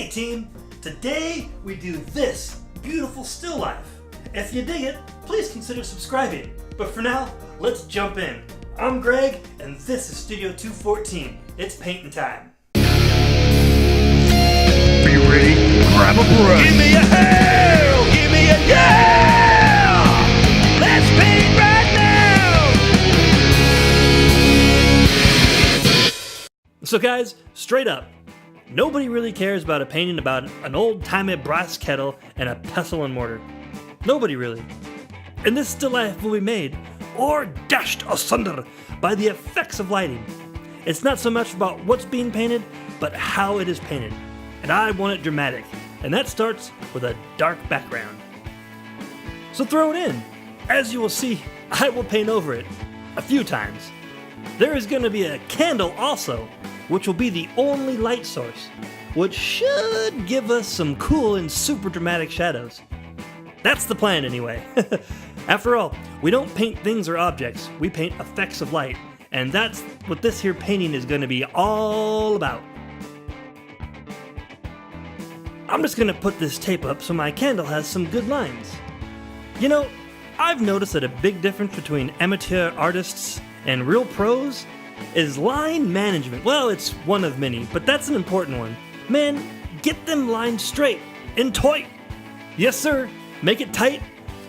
Hey team, today we do this beautiful still life. If you dig it, please consider subscribing. But for now, let's jump in. I'm Greg, and this is Studio 214. It's painting time. Be ready, grab a brush. Give me a hell, give me a yeah! Let's paint right now! So guys, straight up, nobody really cares about a painting about an old-timey brass kettle and a pestle and mortar. Nobody really. And this still life will be made, or dashed asunder, by the effects of lighting. It's not so much about what's being painted, but how it is painted. And I want it dramatic, and that starts with a dark background. So throw it in. As you will see, I will paint over it a few times. There is going to be a candle also, which will be the only light source, which should give us some cool and super dramatic shadows. That's the plan anyway. After all, we don't paint things or objects, we paint effects of light, and that's what this here painting is going to be all about. I'm just going to put this tape up so my candle has some good lines. You know, I've noticed that a big difference between amateur artists and real pros is line management. Well, it's one of many, but that's an important one. Man, get them lines straight and tight. Yes, sir. Make it tight.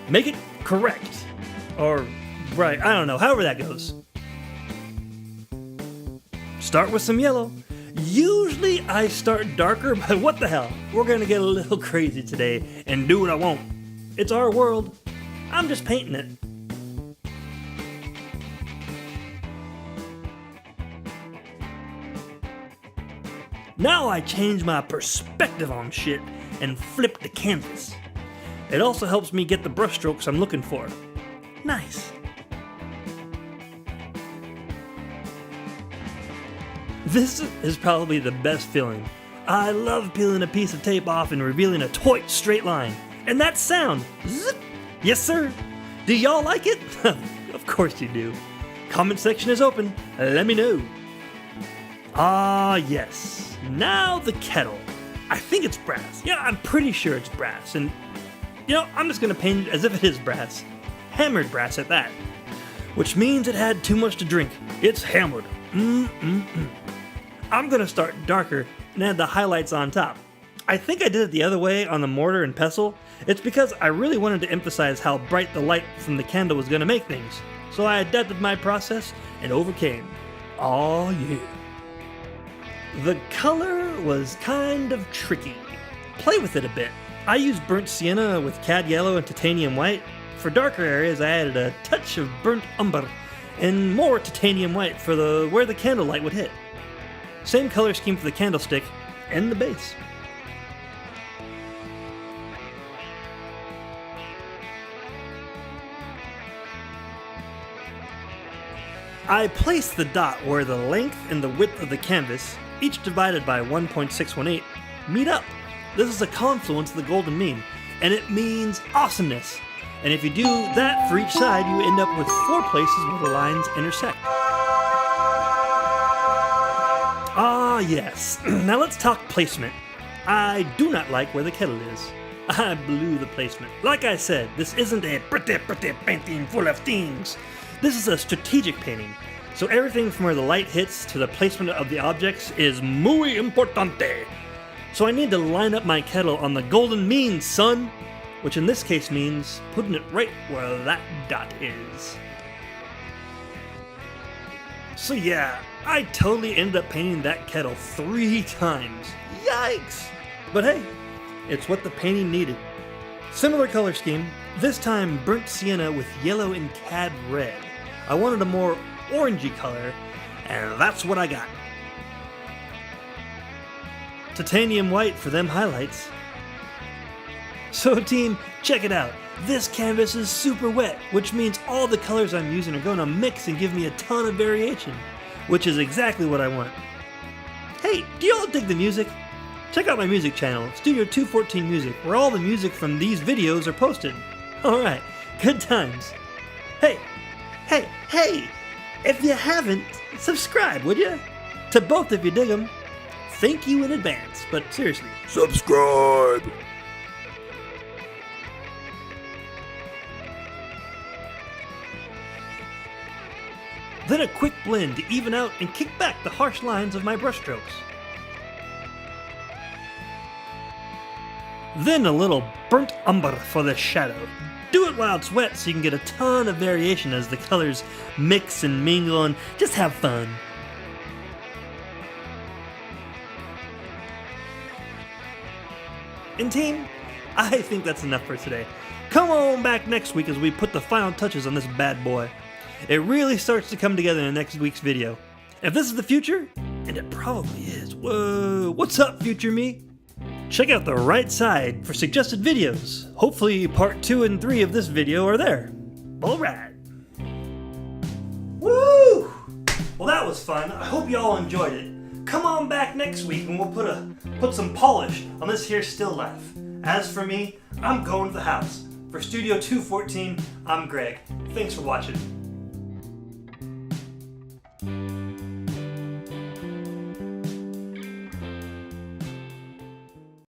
Make it correct. Or, right, I don't know, however that goes. Start with some yellow. Usually I start darker, but what the hell? We're gonna get a little crazy today and do what I want. It's our world. I'm just painting it. Now I change my perspective on shit and flip the canvas. It also helps me get the brush strokes I'm looking for. Nice. This is probably the best feeling. I love peeling a piece of tape off and revealing a tight straight line. And that sound, zip. Yes sir. Do y'all like it? Of course you do. Comment section is open. Let me know. Ah yes. Now the kettle. I think it's brass. Yeah, I'm pretty sure it's brass. And you know, I'm just gonna paint it as if it is brass. Hammered brass at that. Which means it had too much to drink. It's hammered. I'm gonna start darker and add the highlights on top. I think I did it the other way on the mortar and pestle. It's because I really wanted to emphasize how bright the light from the candle was gonna make things. So I adapted my process and overcame. Oh yeah. The color was kind of tricky. Play with it a bit. I used burnt sienna with cad yellow and titanium white. For darker areas, I added a touch of burnt umber and more titanium white for where the candlelight would hit. Same color scheme for the candlestick and the base. I placed the dot where the length and the width of the canvas, each divided by 1.618, meet up. This is a confluence of the golden mean, and it means awesomeness. And if you do that for each side, you end up with 4 places where the lines intersect. Ah yes, now let's talk placement. I do not like where the kettle is. I blew the placement. Like I said, this isn't a pretty painting full of things. This is a strategic painting. So everything from where the light hits to the placement of the objects is muy importante. So I need to line up my kettle on the golden mean, son. Which in this case means putting it right where that dot is. So yeah, I totally ended up painting that kettle 3 times. Yikes! But hey, it's what the painting needed. Similar color scheme, this time burnt sienna with yellow and cad red. I wanted a more orangey color, and that's what I got. Titanium white for them highlights. So team, check it out. This canvas is super wet, which means all the colors I'm using are going to mix and give me a ton of variation, which is exactly what I want. Hey, do y'all dig the music? Check out my music channel, Studio 214 Music, where all the music from these videos are posted. Alright, good times. Hey, if you haven't, subscribe, would ya? To both if you dig them. thank you in advance, but seriously. Subscribe. Then a quick blend to even out and kick back the harsh lines of my brushstrokes. Then a little burnt umber for the shadow. Do it while it's wet so you can get a ton of variation as the colors mix and mingle and just have fun. And team, I think that's enough for today. Come on back next week as we put the final touches on this bad boy. It really starts to come together in next week's video. If this is the future, and it probably is, whoa, what's up future me? Check out the right side for suggested videos. Hopefully part 2 and 3 of this video are there. Alright. Woo! Well that was fun. I hope y'all enjoyed it. Come on back next week and we'll put some polish on this here still life. As for me, I'm going to the house. For Studio 214, I'm Greg. Thanks for watching.